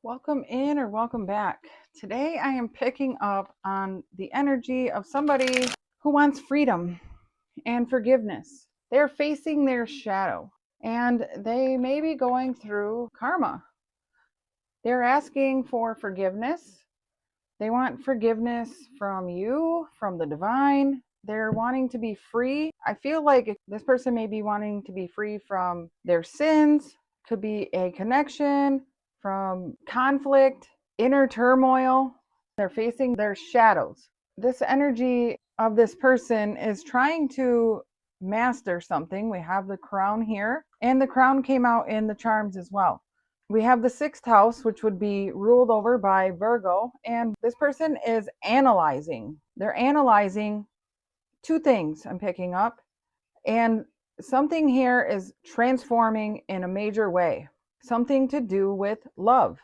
Welcome in or welcome back. Today I am picking up on the energy of somebody who wants freedom and forgiveness. They're facing their shadow and they may be going through karma. They're asking for forgiveness. They want forgiveness from you, from the divine. They're wanting to be free. I feel like this person may be wanting to be free from their sins, could be a connection, from conflict, inner turmoil. They're facing their shadows. This energy of this person is trying to master something. We have the crown here, and the crown came out in the charms as well. We have the sixth house, which would be ruled over by Virgo, and this person is analyzing. They're analyzing two things I'm picking up, and something here is transforming in a major way, something to do with love.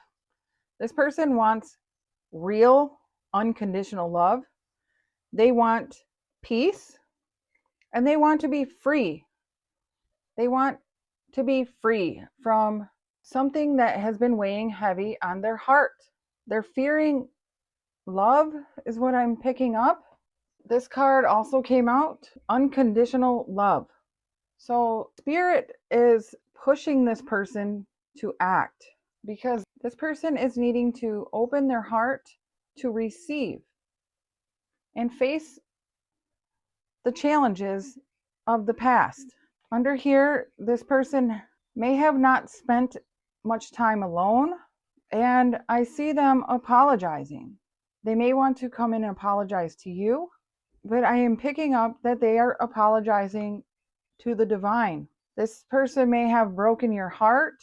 This person wants real, unconditional love. They want peace, and they want to be free. They want to be free from something that has been weighing heavy on their heart. They're fearing love, is what I'm picking up. This card also came out, unconditional love. So, Spirit is pushing this person to act because this person is needing to open their heart to receive and face the challenges of the past. Under here, this person may have not spent much time alone, and I see them apologizing. They may want to come in and apologize to you, but I am picking up that they are apologizing to the divine. This person may have broken your heart.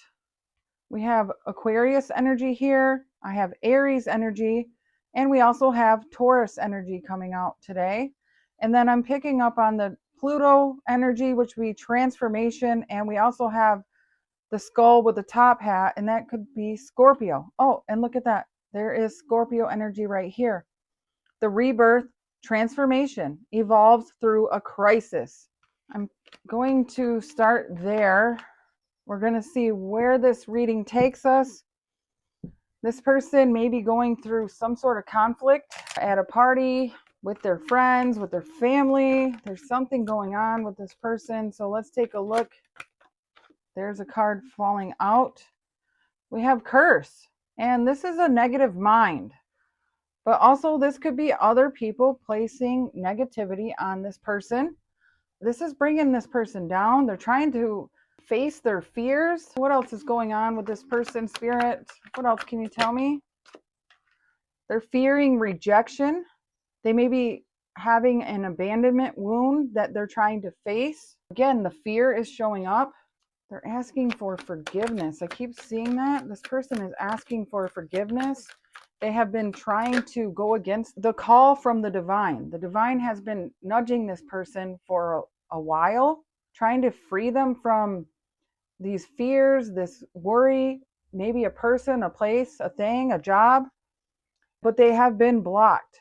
We have Aquarius energy here. I have Aries energy, and we also have Taurus energy coming out today. And then I'm picking up on the Pluto energy, which would be transformation, and we also have the skull with the top hat, and that could be Scorpio. Oh, and look at that. There is Scorpio energy right here. The rebirth, transformation, evolves through a crisis. I'm going to start there. We're going to see where this reading takes us. This person may be going through some sort of conflict at a party, with their friends, with their family. There's something going on with this person. So let's take a look. There's a card falling out. We have curse, and this is a negative mind. But also this could be other people placing negativity on this person. This is bringing this person down. They're trying to face their fears. What else is going on with this person, Spirit? What else can you tell me? They're fearing rejection. They may be having an abandonment wound that they're trying to face. Again, the fear is showing up. They're asking for forgiveness. I keep seeing that. This person is asking for forgiveness. They have been trying to go against the call from the divine. The divine has been nudging this person for a while, trying to free them from these fears, this worry, maybe a person, a place, a thing, a job, but they have been blocked.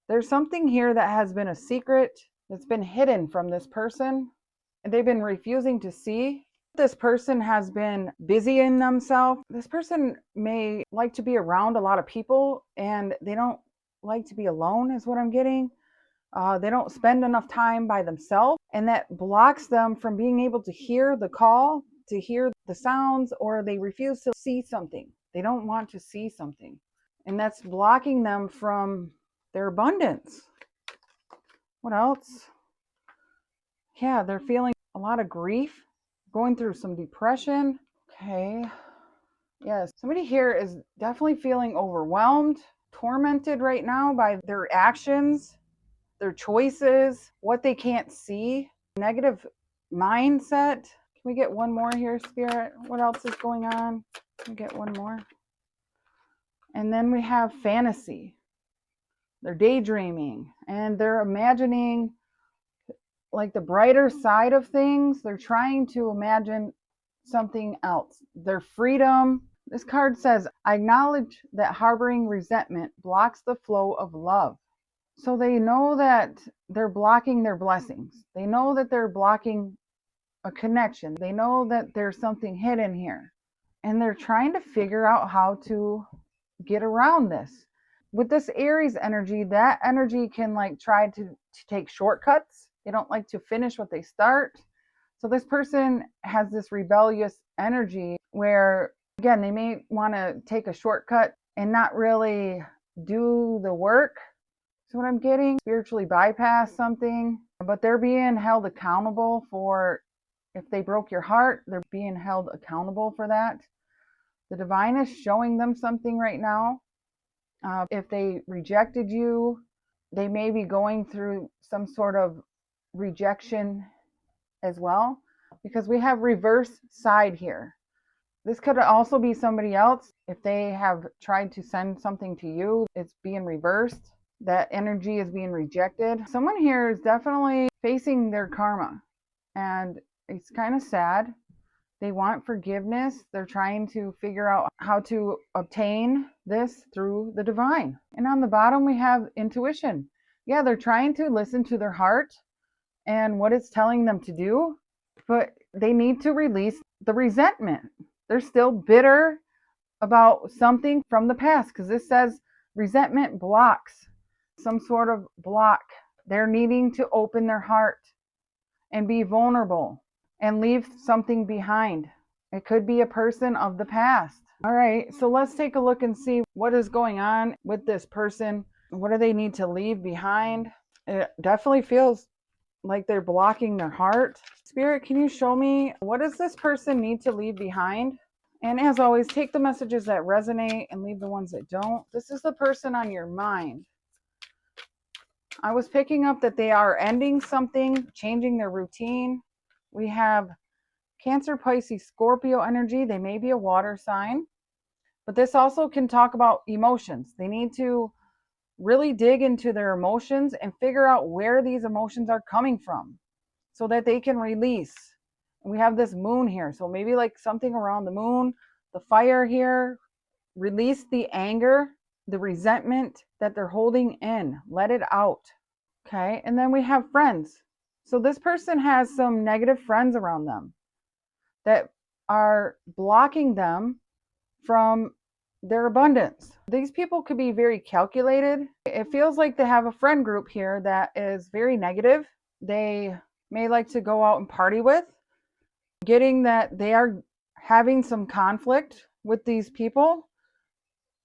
There's something here that has been a secret that's been hidden from this person, and they've been refusing to see. This person has been busy in themselves. This person may like to be around a lot of people, and they don't like to be alone, is what I'm getting. They don't spend enough time by themselves, and that blocks them from being able to hear the call, to hear the sounds, or they refuse to see something. They don't want to see something, and that's blocking them from their abundance. What else? Yeah, they're feeling a lot of grief, going through some depression. Okay. Yes, somebody here is definitely feeling overwhelmed, tormented right now by their actions, their choices, what they can't see, negative mindset. Can we get one more here, Spirit? What else is going on? Can we get one more? And then we have fantasy. They're daydreaming and they're imagining like the brighter side of things. They're trying to imagine something else. Their freedom. This card says, I acknowledge that harboring resentment blocks the flow of love. So they know that they're blocking their blessings. They know that they're blocking a connection. They know that there's something hidden here. and they're trying to figure out how to get around this. With this Aries energy, that energy can like try to take shortcuts. They don't like to finish what they start. So this person has this rebellious energy where, again, they may want to take a shortcut and not really do the work. So what I'm getting, spiritually bypass something, but they're being held accountable for, if they broke your heart, they're being held accountable for that. The divine is showing them something right now. If they rejected you, they may be going through some sort of rejection as well, because we have reverse side here. This could also be somebody else. If they have tried to send something to you, it's being reversed. That energy is being rejected. Someone here is definitely facing their karma, and it's kind of sad. They want forgiveness. They're trying to figure out how to obtain this through the divine. And on the bottom, we have intuition. Yeah, they're trying to listen to their heart and what it's telling them to do, but they need to release the resentment. They're still bitter about something from the past, because this says resentment blocks, some sort of block. They're needing to open their heart and be vulnerable and leave something behind. It could be a person of the past. All right, so let's take a look and see what is going on with this person. What do they need to leave behind? It definitely feels like they're blocking their heart. Spirit, can you show me what does this person need to leave behind? And as always, take the messages that resonate and leave the ones that don't. This is the person on your mind. I was picking up that they are ending something, changing their routine. We have Cancer, Pisces, Scorpio energy. They may be a water sign, but this also can talk about emotions. They need to really dig into their emotions and figure out where these emotions are coming from so that they can release. And we have this moon here, so maybe like something around the moon, the fire here. Release the anger, the resentment that they're holding in. Let it out. Okay, and then we have friends. So this person has some negative friends around them that are blocking them from their abundance. These people could be very calculated. It feels like they have a friend group here that is very negative. They may like to go out and party with, getting that they are having some conflict with these people.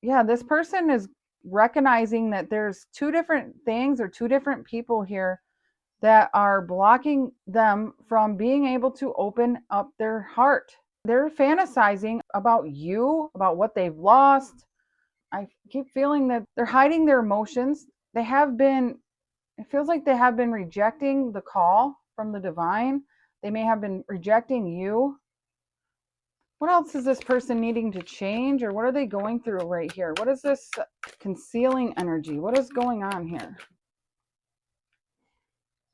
Yeah, this person is recognizing that there's two different things or two different people here that are blocking them from being able to open up their heart. They're fantasizing about you, about what they've lost. I keep feeling that they're hiding their emotions. They have been, it feels like they have been rejecting the call from the divine. They may have been rejecting you. What else is this person needing to change, or what are they going through right here? What is this concealing energy? What is going on here?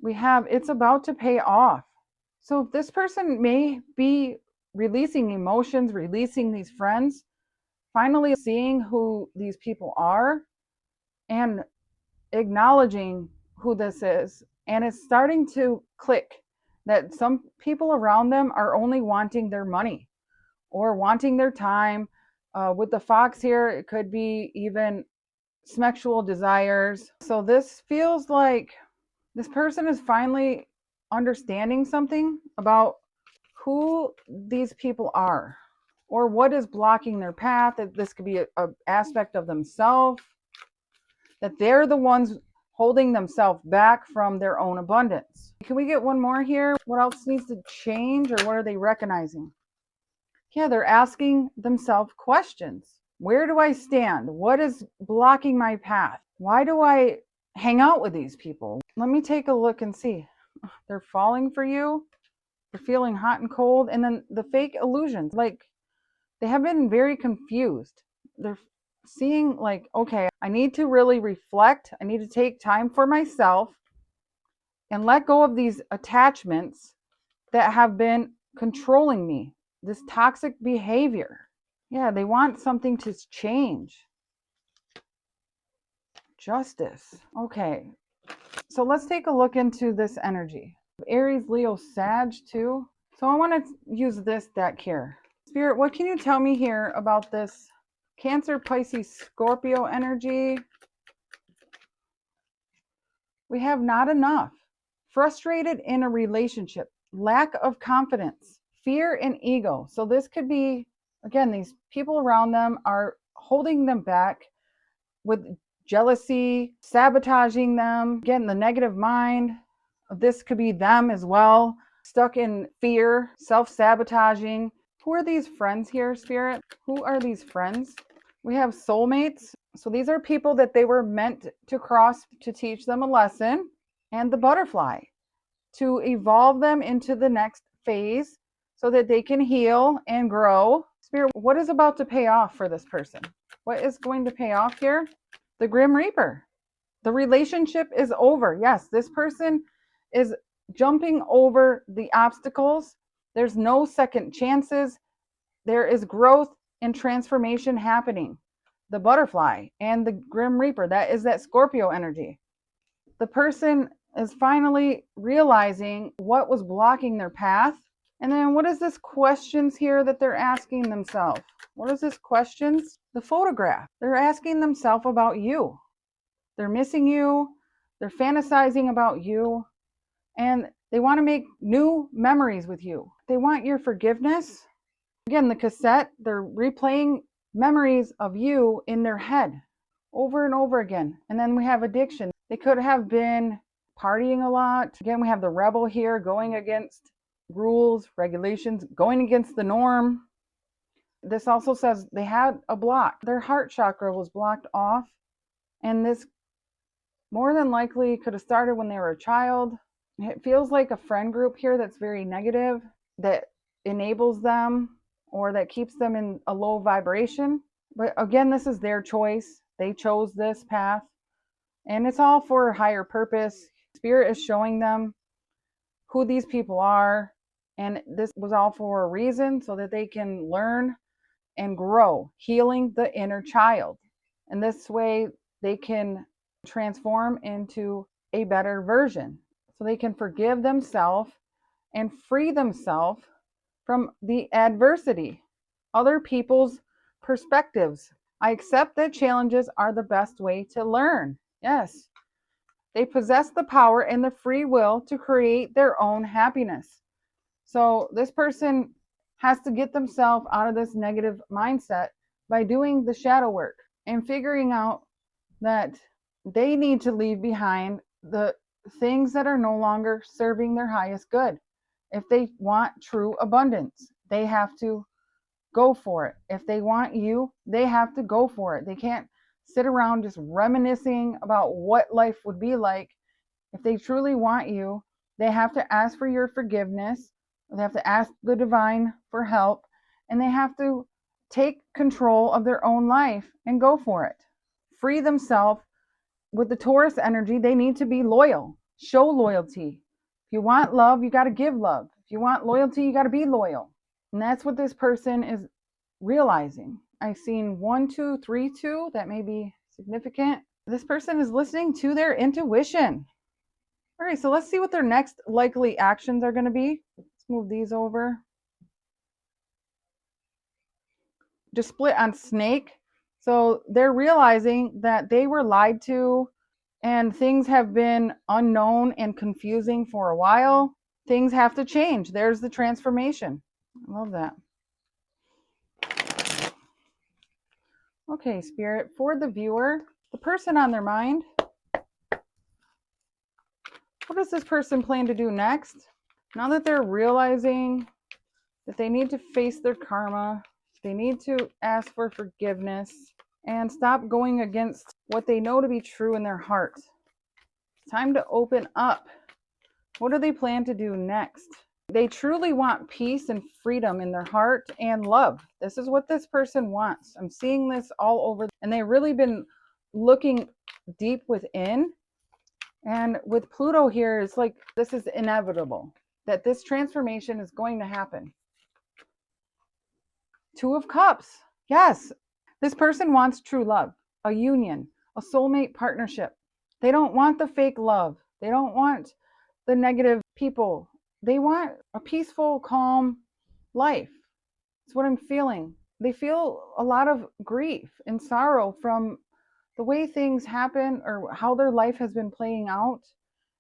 We have, it's about to pay off. So this person may be releasing emotions, releasing these friends, finally seeing who these people are and acknowledging who this is. And it's starting to click that some people around them are only wanting their money or wanting their time. With the fox here, it could be even sexual desires. So this feels like this person is finally understanding something about who these people are or what is blocking their path. This could be an aspect of themselves, that they're the ones holding themselves back from their own abundance. Can we get one more here? What else needs to change, or what are they recognizing? Yeah, they're asking themselves questions. Where do I stand? What is blocking my path? Why do I hang out with these people? Let me take a look and see. They're falling for you. They're feeling hot and cold. And then the fake illusions, like they have been very confused. They're seeing like, okay, I need to really reflect. I need to take time for myself and let go of these attachments that have been controlling me, this toxic behavior. Yeah, they want something to change. Justice. Okay, so let's take a look into this energy. Aries, Leo, Sag too. So I want to use this deck here. Spirit, what can you tell me here about this Cancer, Pisces, Scorpio energy? We have not enough. Frustrated in a relationship, lack of confidence, fear and ego. So this could be, again, these people around them are holding them back with jealousy, sabotaging them. Again, the negative mind. This could be them as well, stuck in fear, self-sabotaging. Who are these friends here, Spirit? Who are these friends? We have soulmates. So these are people that they were meant to cross to teach them a lesson. And the butterfly, to evolve them into the next phase so that they can heal and grow. Spirit, what is about to pay off for this person? What is going to pay off here? The Grim Reaper. The relationship is over. Yes, this person is jumping over the obstacles. There's no second chances. There is growth and transformation happening. The butterfly and the Grim Reaper, that is that Scorpio energy. The person is finally realizing what was blocking their path. And then what is this questions here that they're asking themselves? What is this questions? The photograph. They're asking themselves about you. They're missing you. They're fantasizing about you. And they want to make new memories with you. They want your forgiveness. Again, the cassette, they're replaying memories of you in their head over and over again. And then we have addiction. They could have been partying a lot. Again, we have the rebel here going against rules, regulations, going against the norm. This also says they had a block. Their heart chakra was blocked off. And this more than likely could have started when they were a child. It feels like a friend group here that's very negative, that enables them or that keeps them in a low vibration. But again, this is their choice. They chose this path. And it's all for a higher purpose. Spirit is showing them who these people are. And this was all for a reason, so that they can learn and grow, healing the inner child. And this way they can transform into a better version. So they can forgive themselves and free themselves from the adversity, other people's perspectives. I accept that challenges are the best way to learn. Yes. They possess the power and the free will to create their own happiness. So this person has to get themselves out of this negative mindset by doing the shadow work and figuring out that they need to leave behind the things that are no longer serving their highest good. If they want true abundance, they have to go for it. If they want you, they have to go for it. They can't sit around just reminiscing about what life would be like. If they truly want you, they have to ask for your forgiveness. They have to ask the divine for help, and they have to take control of their own life and go for it. Free themselves. With the Taurus energy, they need to be loyal. Show loyalty. If you want love, you got to give love. If you want loyalty, you got to be loyal. And that's what this person is realizing. I've seen 1, 2, 3, 2. That may be significant. This person is listening to their intuition. All right, so let's see what their next likely actions are going to be. Let's move these over. Just split on snake. So they're realizing that they were lied to and things have been unknown and confusing for a while. Things have to change. There's the transformation. I love that. Okay, Spirit, for the viewer, the person on their mind, what does this person plan to do next? Now that they're realizing that they need to face their karma, they need to ask for forgiveness and stop going against what they know to be true in their heart. It's time to open up. What do they plan to do next? They truly want peace and freedom in their heart and love. This is what this person wants. I'm seeing this all over, and they've really been looking deep within. And with Pluto here, it's like this is inevitable, that this transformation is going to happen. 2 of Cups. Yes, this person wants true love, a union, a soulmate partnership. They don't want the fake love. They don't want the negative people. They want a peaceful, calm life. It's what I'm feeling. They feel a lot of grief and sorrow from the way things happen or how their life has been playing out,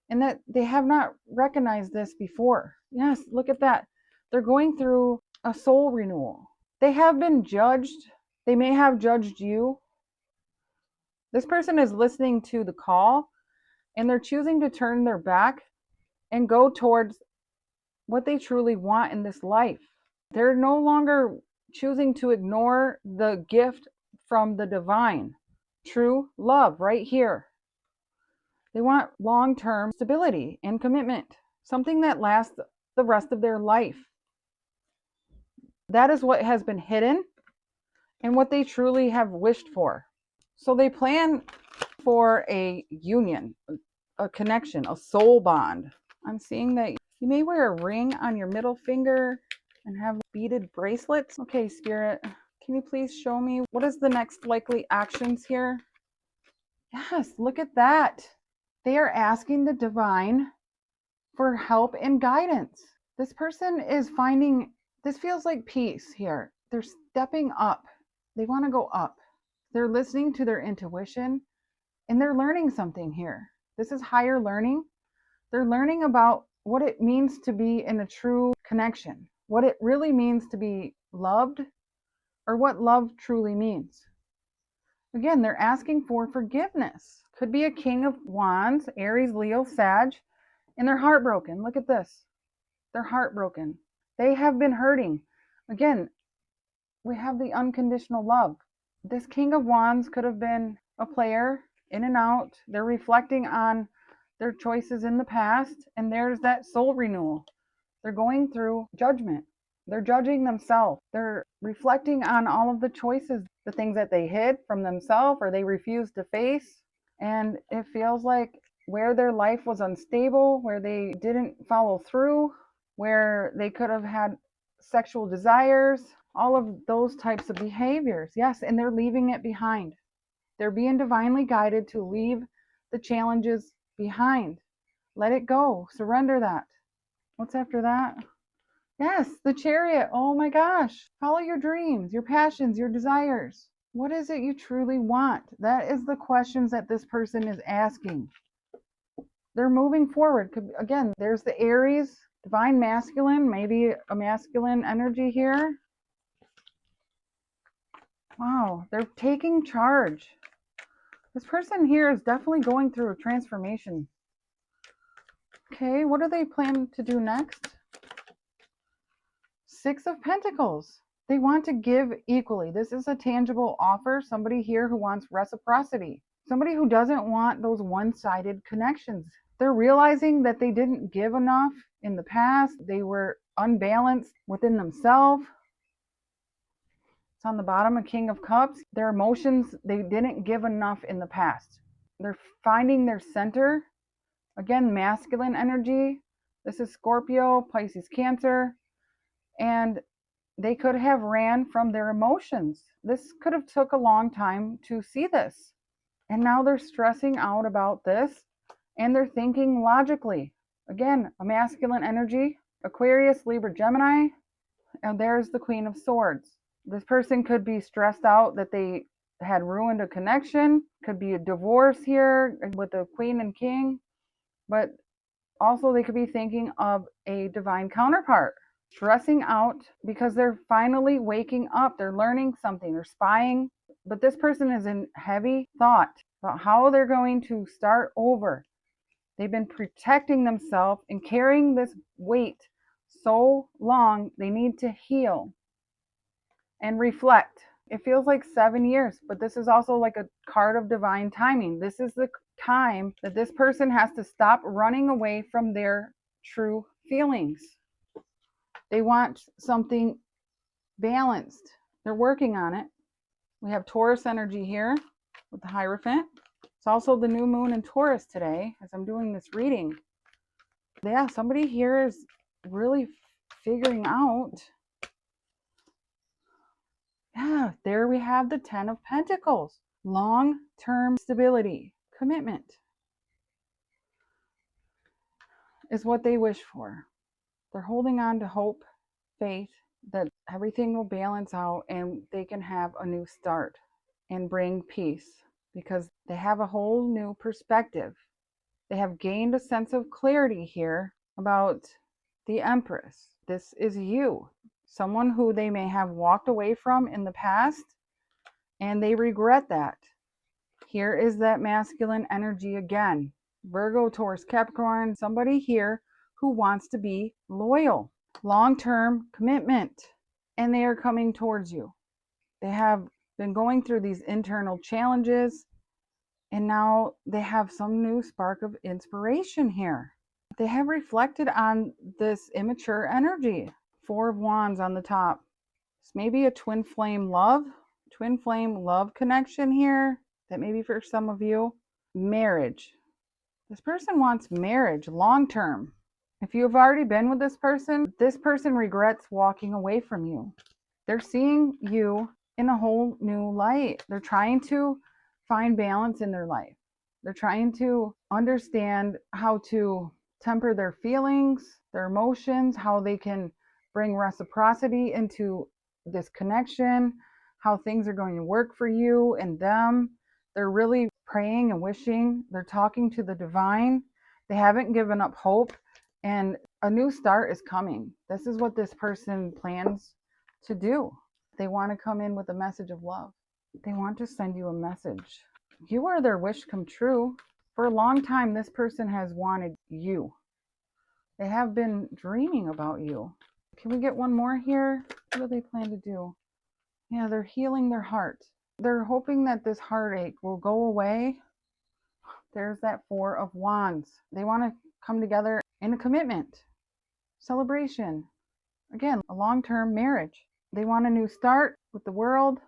and that they have not recognized this before. Yes, look at that. They're going through a soul renewal. They have been judged. They may have judged you. This person is listening to the call and they're choosing to turn their back and go towards what they truly want in this life. They're no longer choosing to ignore the gift from the divine, true love right here. They want long-term stability and commitment, something that lasts the rest of their life. That is what has been hidden and what they truly have wished for. So they plan for a union, a connection, a soul bond. I'm seeing that you may wear a ring on your middle finger and have beaded bracelets. Okay, Spirit, can you please show me what is the next likely actions here? Yes, look at that. They are asking the divine for help and guidance. This person is finding, this feels like peace here. They're stepping up. They want to go up. They're listening to their intuition and they're learning something here. This is higher learning. They're learning about what it means to be in a true connection, what it really means to be loved, or what love truly means. Again, they're asking for forgiveness. Could be a King of Wands, Aries, Leo, Sag, and they're heartbroken. Look at this. They're heartbroken. They have been hurting. Again, we have the unconditional love. This King of Wands could have been a player in and out. They're reflecting on their choices in the past, and there's that soul renewal. They're going through judgment. They're judging themselves. They're reflecting on all of the choices, the things that they hid from themselves or they refused to face. And it feels like where their life was unstable, where they didn't follow through, where they could have had sexual desires, all of those types of behaviors. Yes, and they're leaving it behind. They're being divinely guided to leave the challenges behind. Let it go. Surrender that. What's after that? Yes, the Chariot. Oh my gosh. Follow your dreams, your passions, your desires. What is it you truly want? That is the questions that this person is asking. They're moving forward. Again, there's the Aries, divine masculine, maybe a masculine energy here. Wow, they're taking charge. This person here is definitely going through a transformation. Okay, what do they plan to do next? Six of Pentacles. They want to give equally. This is a tangible offer. Somebody here who wants reciprocity. Somebody who doesn't want those one-sided connections. They're realizing that they didn't give enough in the past. They were unbalanced within themselves. It's on the bottom, a King of Cups. Their emotions, they didn't give enough in the past. They're finding their center. Again, masculine energy. This is Scorpio, Pisces, Cancer. And they could have ran from their emotions. This could have took a long time to see this. And now they're stressing out about this and they're thinking logically. Again, a masculine energy, Aquarius, Libra, Gemini, and there's the Queen of Swords. This person could be stressed out that they had ruined a connection, could be a divorce here with the Queen and King, but also they could be thinking of a divine counterpart, stressing out because they're finally waking up, they're learning something, they're spying, but this person is in heavy thought about how they're going to start over. They've been protecting themselves and carrying this weight so long, they need to heal and reflect. It feels like 7 years, but this is also like a card of divine timing. This is the time that this person has to stop running away from their true feelings. They want something balanced. They're working on it. We have Taurus energy here with the Hierophant. It's also the new moon in Taurus today as I'm doing this reading. Yeah, somebody here is really figuring out. Yeah, there we have the 10 of Pentacles. Long-term stability, commitment is what they wish for. They're holding on to hope, faith, that everything will balance out and they can have a new start and bring peace because they have a whole new perspective. They have gained a sense of clarity here about the Empress. This is you, someone who they may have walked away from in the past and they regret that. Here is that masculine energy again. Virgo, Taurus, Capricorn, somebody here who wants to be loyal, long-term commitment, and they are coming towards you. They have been going through these internal challenges, and now they have some new spark of inspiration here. They have reflected on this immature energy. Four of Wands on the top. It's maybe a twin flame love connection here. That may be for some of you. Marriage. This person wants marriage long term. If you have already been with this person regrets walking away from you. They're seeing you in a whole new light. They're trying to find balance in their life. They're trying to understand how to temper their feelings, their emotions, how they can bring reciprocity into this connection, how things are going to work for you and them. They're really praying and wishing. They're talking to the divine. They haven't given up hope, and a new start is coming. This is what this person plans to do. They want to come in with a message of love. They want to send you a message. You are their wish come true. For a long time, this person has wanted you. They have been dreaming about you. Can we get one more here? What do they plan to do? Yeah, they're healing their heart. They're hoping that this heartache will go away. There's that Four of Wands. They want to come together in a commitment, celebration. Again, a long-term marriage. They want a new start with the world,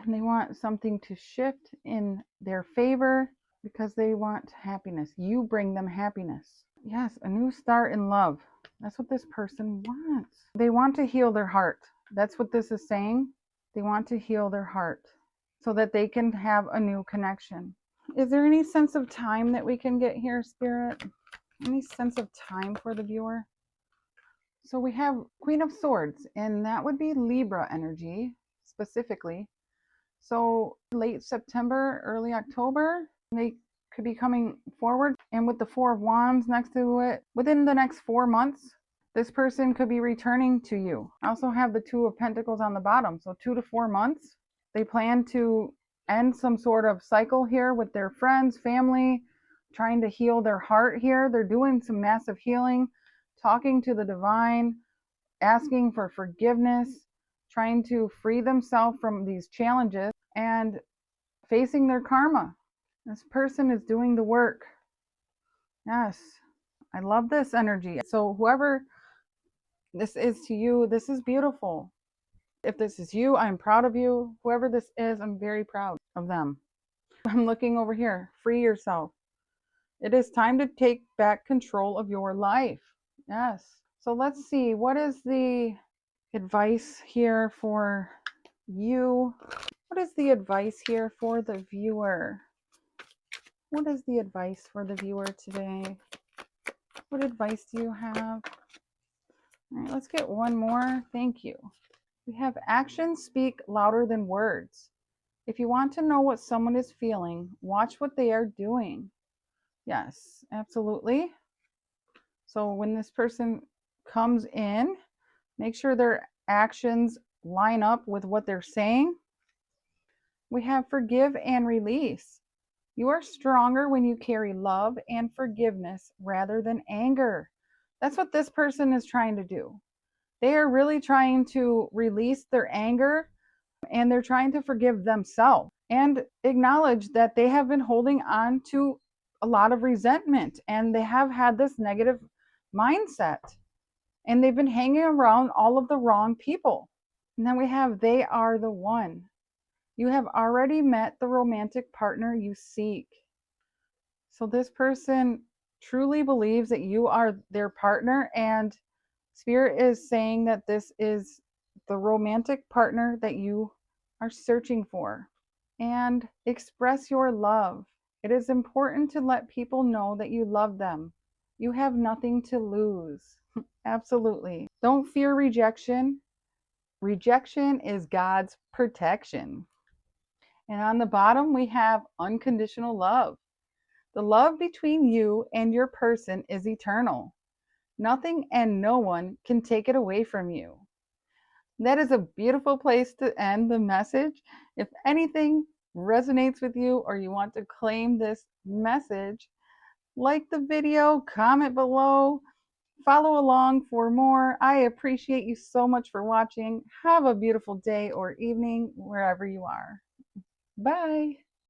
and they want something to shift in their favor because they want happiness. You bring them happiness. Yes, a new start in love. That's what this person wants. They want to heal their heart. That's what this is saying. They want to heal their heart so that they can have a new connection. Is there any sense of time that we can get here, Spirit? Any sense of time for the viewer? So we have Queen of Swords, and that would be Libra energy specifically. So late September, early October, they could be coming forward. And with the Four of Wands next to it, within the next 4 months, this person could be returning to you. I also have the Two of Pentacles on the bottom. So 2 to 4 months, they plan to end some sort of cycle here with their friends, family, trying to heal their heart here. They're doing some massive healing, talking to the divine, asking for forgiveness, trying to free themselves from these challenges and facing their karma. This person is doing the work. Yes, I love this energy. So whoever this is to you, this is beautiful. If this is you, I'm proud of you. Whoever this is, I'm very proud of them. I'm looking over here. Free yourself. It is time to take back control of your life. Yes. So let's see. What is the advice here for you? What is the advice here for the viewer? What is the advice for the viewer today? What advice do you have? All right, let's get one more. Thank you. We have actions speak louder than words. If you want to know what someone is feeling, watch what they are doing. Yes, absolutely. So when this person comes in, make sure their actions line up with what they're saying. We have forgive and release. You are stronger when you carry love and forgiveness rather than anger. That's what this person is trying to do. They are really trying to release their anger, and they're trying to forgive themselves and acknowledge that they have been holding on to a lot of resentment and they have had this negative mindset and they've been hanging around all of the wrong people. And then we have they are the one. You have already met the romantic partner you seek. So this person truly believes that you are their partner, and Spirit is saying that this is the romantic partner that you are searching for. And express your love. It is important to let people know that you love them. You have nothing to lose. Absolutely. Don't fear rejection. Rejection is God's protection. And on the bottom, we have unconditional love. The love between you and your person is eternal. Nothing and no one can take it away from you. That is a beautiful place to end the message. If anything resonates with you or you want to claim this message, like the video, comment below, follow along for more. I appreciate you so much for watching. Have a beautiful day or evening wherever you are. Bye.